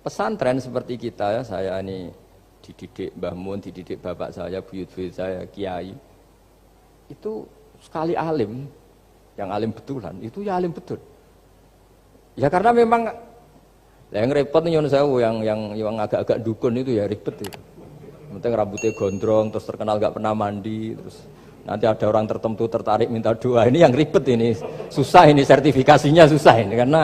pesantren seperti kita ya, saya ini dididik Mbah Mun, dididik bapak saya, buyut-buyut saya, kiai. Itu sekali alim, yang alim betulan, itu ya alim betul. Ya karena memang yang repot nih yang agak-agak dukun itu ya ribet itu. Penting rambutnya gondrong, terus terkenal gak pernah mandi, terus nanti ada orang tertentu tertarik minta doa. Ini yang ribet ini, susah ini sertifikasinya susah ini karena.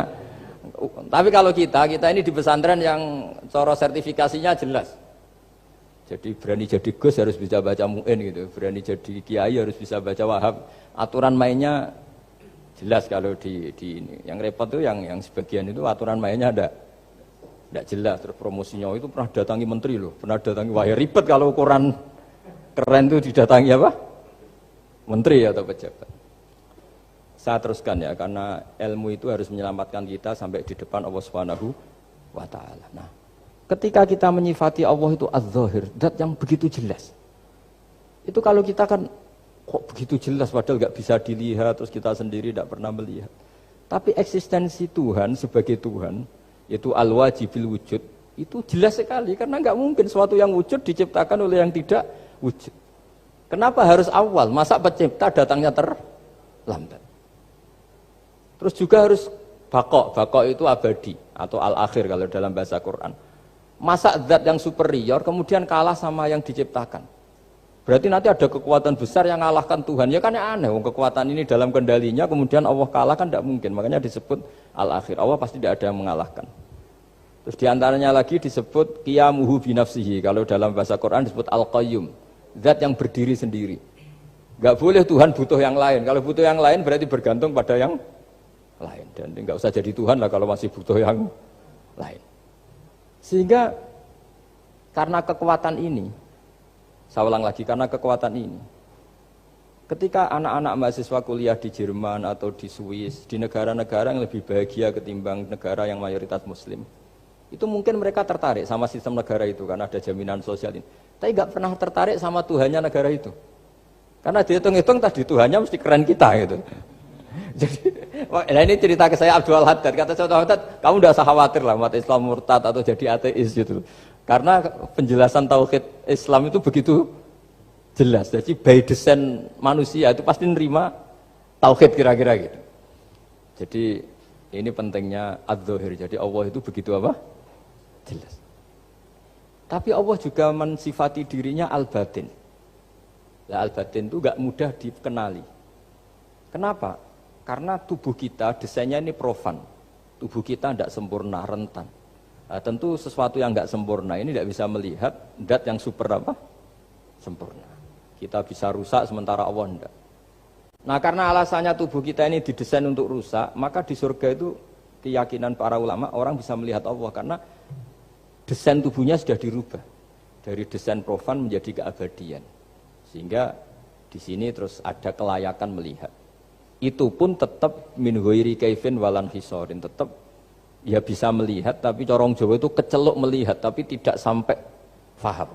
Tapi kalau kita ini di pesantren yang cara sertifikasinya jelas. Jadi berani jadi Gus harus bisa baca Mu'in gitu, berani jadi Kiai harus bisa baca Wahab. Aturan mainnya jelas kalau di ini. Yang repot tuh yang sebagian itu aturan mainnya tidak jelas. Terus promosinya itu pernah datangi menteri loh, pernah datangi, wah ya ribet kalau ukuran keren tuh didatangi apa? Menteri atau pejabat. Saya teruskan ya, karena ilmu itu harus menyelamatkan kita sampai di depan Allah Subhanahu wa Ta'ala. Nah, ketika kita menyifati Allah itu az-zahir, zat yang begitu jelas. Itu kalau kita kan kok begitu jelas padahal nggak bisa dilihat, terus kita sendiri tidak pernah melihat. Tapi eksistensi Tuhan sebagai Tuhan, yaitu al-wajibil wujud, itu jelas sekali karena nggak mungkin suatu yang wujud diciptakan oleh yang tidak wujud. Kenapa harus awal? Masa pencipta datangnya terlambat? Terus juga harus bakok itu abadi atau al-akhir kalau dalam bahasa Quran. Masa zat yang superior kemudian kalah sama yang diciptakan. Berarti nanti ada kekuatan besar yang mengalahkan Tuhan. Ya kan aneh, kekuatan ini dalam kendalinya kemudian Allah kalah kan tidak mungkin. Makanya disebut al-akhir. Allah pasti tidak ada yang mengalahkan. Terus diantaranya lagi disebut qiyamuhu binafsihi. Kalau dalam bahasa Quran disebut al-qayyum. Zat yang berdiri sendiri. Gak boleh Tuhan butuh yang lain. Kalau butuh yang lain berarti bergantung pada yang lain. Dan nggak usah jadi Tuhan lah kalau masih butuh yang lain. Sehingga karena kekuatan ini, saya ulang lagi, karena kekuatan ini, ketika anak-anak mahasiswa kuliah di Jerman atau di Swiss, di negara-negara yang lebih bahagia ketimbang negara yang mayoritas Muslim, itu mungkin mereka tertarik sama sistem negara itu karena ada jaminan sosial ini. Tapi nggak pernah tertarik sama Tuhannya negara itu. Karena dihitung-hitung tadi Tuhannya mesti keren kita gitu. Jadi, nah ini cerita ke saya Abdul Haddad. Kata saya Abdul Haddad, kamu tidak usah khawatir lah umat Islam murtad atau jadi ateis gitu. Karena penjelasan tauhid Islam itu begitu jelas. Jadi by design manusia itu pasti nerima tauhid kira-kira gitu. Jadi ini pentingnya adz-dzahir. Jadi Allah itu begitu apa? Jelas. Tapi Allah juga mensifati dirinya al-batin. Nah, al-batin itu gak mudah dikenali. Kenapa? Karena tubuh kita desainnya ini profan, tubuh kita tidak sempurna, rentan. Nah, tentu sesuatu yang nggak sempurna ini tidak bisa melihat zat yang super apa? Sempurna. Kita bisa rusak sementara Allah tidak. Nah karena alasannya tubuh kita ini didesain untuk rusak, maka di surga itu keyakinan para ulama orang bisa melihat Allah karena desain tubuhnya sudah dirubah dari desain profan menjadi keabadian. Sehingga di sini terus ada kelayakan melihat. Itu pun tetap min ghairi kaifin walan hisorin, tetap ya bisa melihat tapi corong Jawa itu kecelok melihat tapi tidak sampai faham.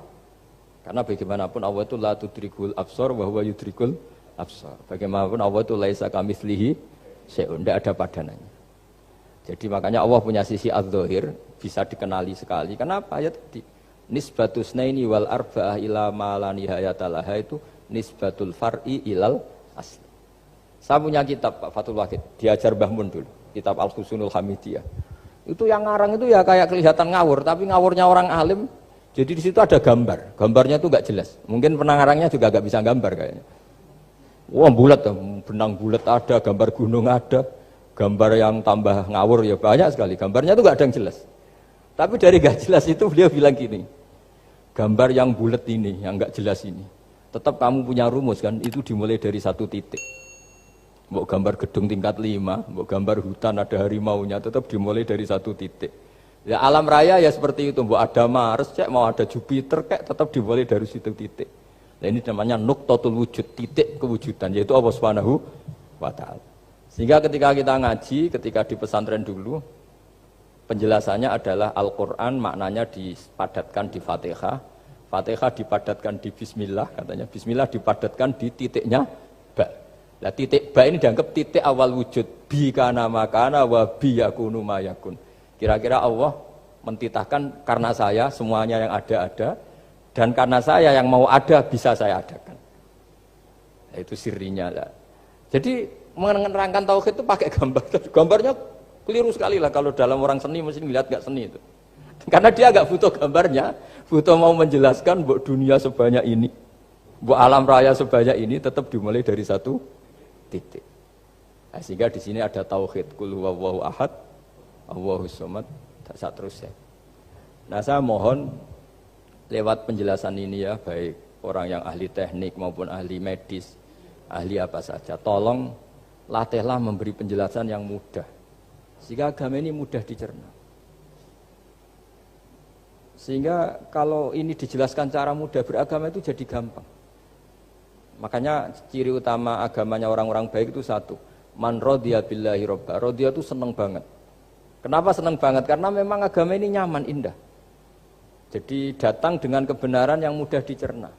Karena bagaimanapun Allah itu la tudrikul absar wa huwa yudrikul absar. Bagaimanapun Allah itu laisa kamitslihi syai'un, tidak ada padanannya. Jadi makanya Allah punya sisi adz-dzahir bisa dikenali sekali. Kenapa? Ya tadi nisbatus naini wal arba'ah ila ma la nihayata laha itu nisbatul far'i ilal asli. Saya punya kitab Pak Fathul Wahid, diajar Mbah Mun dulu, kitab Al-Husunul Hamidiyah. Itu yang ngarang itu ya kayak kelihatan ngawur, tapi ngawurnya orang alim. Jadi di situ ada gambar, gambarnya itu nggak jelas. Mungkin pengarangnya juga nggak bisa gambar kayaknya. Wah bulat, benang bulat ada, gambar gunung ada, gambar yang tambah ngawur ya banyak sekali. Gambarnya itu nggak ada yang jelas. Tapi dari nggak jelas itu beliau bilang gini, gambar yang bulat ini, yang nggak jelas ini, tetap kamu punya rumus kan? Itu dimulai dari satu titik. Mau gambar gedung tingkat 5, mau gambar hutan ada harimaunya, tetap dimulai dari satu titik. Ya alam raya ya seperti itu, mau ada Mars, cek mau ada Jupiter, kayak tetap dimulai dari situ titik. Nah ini namanya nuqtatul wujud, titik kewujudan, yaitu Allah Subhanahu wa Ta'ala. Sehingga ketika kita ngaji, ketika di pesantren dulu, penjelasannya adalah Al-Quran maknanya dipadatkan di Fatihah, Fatihah dipadatkan di Bismillah, katanya Bismillah dipadatkan di titiknya Ba. Nah titik ba ini dianggap titik awal wujud, bi kana makana wa bi yakunu mayakun. Kira-kira Allah mentitahkan karena saya semuanya yang ada dan karena saya yang mau ada bisa saya adakan. Nah, itu sirinya lah. Jadi menerangkan tauhid itu pakai gambar. Gambarnya keliru sekali lah kalau dalam orang seni mesti lihat nggak seni itu. Karena dia nggak butuh gambarnya, butuh mau menjelaskan bahwa dunia sebanyak ini, bahwa alam raya sebanyak ini tetap dimulai dari satu titik. Nah, sehingga di sini ada tauhid qul huwallahu ahad, Allahus samad, dan seterusnya. Nah, saya mohon lewat penjelasan ini ya, baik orang yang ahli teknik maupun ahli medis, ahli apa saja, tolong latihlah memberi penjelasan yang mudah. Sehingga agama ini mudah dicerna. Sehingga kalau ini dijelaskan cara mudah beragama itu jadi gampang. Makanya ciri utama agamanya orang-orang baik itu satu. Man radiya billahi robba. Radiya itu senang banget. Kenapa senang banget? Karena memang agama ini nyaman, indah. Jadi datang dengan kebenaran yang mudah dicerna.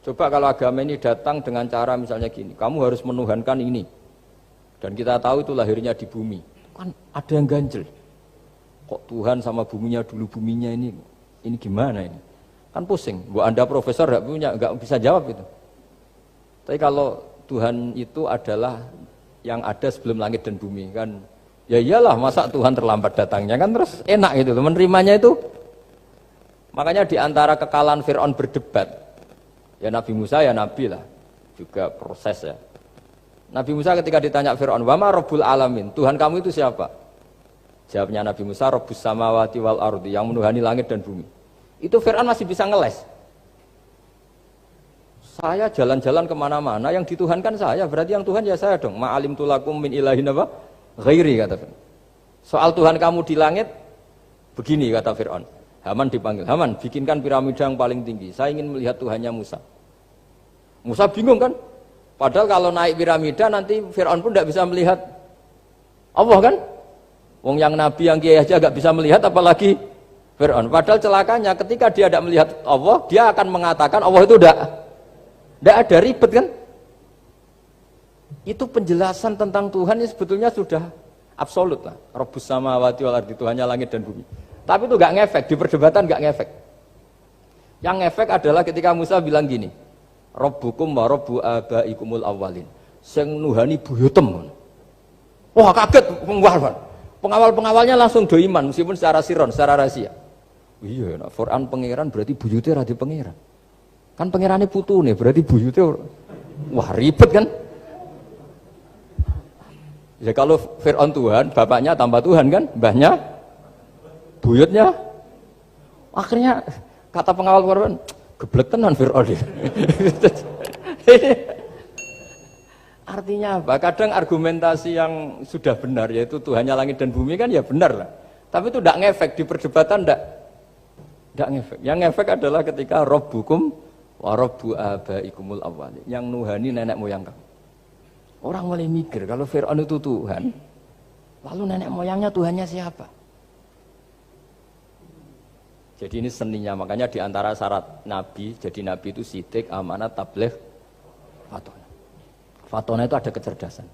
Coba kalau agama ini datang dengan cara misalnya gini. Kamu harus menuhankan ini. Dan kita tahu itu lahirnya di bumi. Kan ada yang ganjel. Kok Tuhan sama buminya dulu, buminya ini gimana ini? Kan pusing. Buat Anda profesor nggak bisa jawab itu. Tapi kalau Tuhan itu adalah yang ada sebelum langit dan bumi kan, ya iyalah masa Tuhan terlambat datangnya kan, terus enak gitu menerimanya itu. Makanya di antara kekalahan Fir'aun berdebat, ya Nabi Musa ya Nabi lah, juga proses ya. Nabi Musa ketika ditanya Fir'aun, wama Rabbul Alamin, Tuhan kamu itu siapa? Jawabnya Nabi Musa, Rabbus samawati wal ardi, yang menuhani langit dan bumi. Itu Fir'aun masih bisa ngeles. Saya jalan-jalan kemana-mana, yang dituhankan saya, berarti yang Tuhan ya saya dong. Ma'alim tulakum min ilahin apa? Ghairi, kata Fir'aun. Soal Tuhan kamu di langit, begini kata Fir'aun. Haman dipanggil, Haman bikinkan piramida yang paling tinggi, saya ingin melihat Tuhannya Musa. Musa bingung kan? Padahal kalau naik piramida nanti Fir'aun pun tidak bisa melihat Allah kan? Wong yang Nabi yang kiai aja gak bisa melihat, apalagi Fir'aun. Padahal celakanya ketika dia tidak melihat Allah, dia akan mengatakan Allah itu tidak ada, ribet kan? Itu penjelasan tentang Tuhan yang sebetulnya sudah absolut lah. Rabbus samawati wal ardi, Tuhannya langit dan bumi. Tapi itu gak ngefek, di perdebatan gak ngefek. Yang ngefek adalah ketika Musa bilang gini, Rabbukum wa rabbu abaikumul awwalin. Sing nuhani buyutem. Wah kaget pengawal-pengawalnya langsung do iman meskipun secara siron, secara rahasia. Iya, nah, Quran pangeran berarti buyute ra di pangeran. Kan pangerane putune berarti buyute wah ribet kan? Ya kalau Fir'aun Tuhan, bapaknya tambah Tuhan kan, mbahnya, buyutnya. Akhirnya kata pengawal Quran, geblek tenan Fir'aun. Artinya apa? Kadang argumentasi yang sudah benar, yaitu Tuhannya langit dan bumi kan ya benar lah. Tapi itu tidak ngefek, di perdebatan tidak ngefek. Yang ngefek adalah ketika Rabbukum wa rabbu abaikumul awwalin, yang nuhani nenek moyang kamu. Orang mulai mikir, kalau Fir'aun itu Tuhan, lalu nenek moyangnya Tuhannya siapa? Jadi ini seninya, makanya diantara syarat Nabi, jadi Nabi itu sidik, amanat, tabligh, fatona. Fatona itu ada kecerdasan.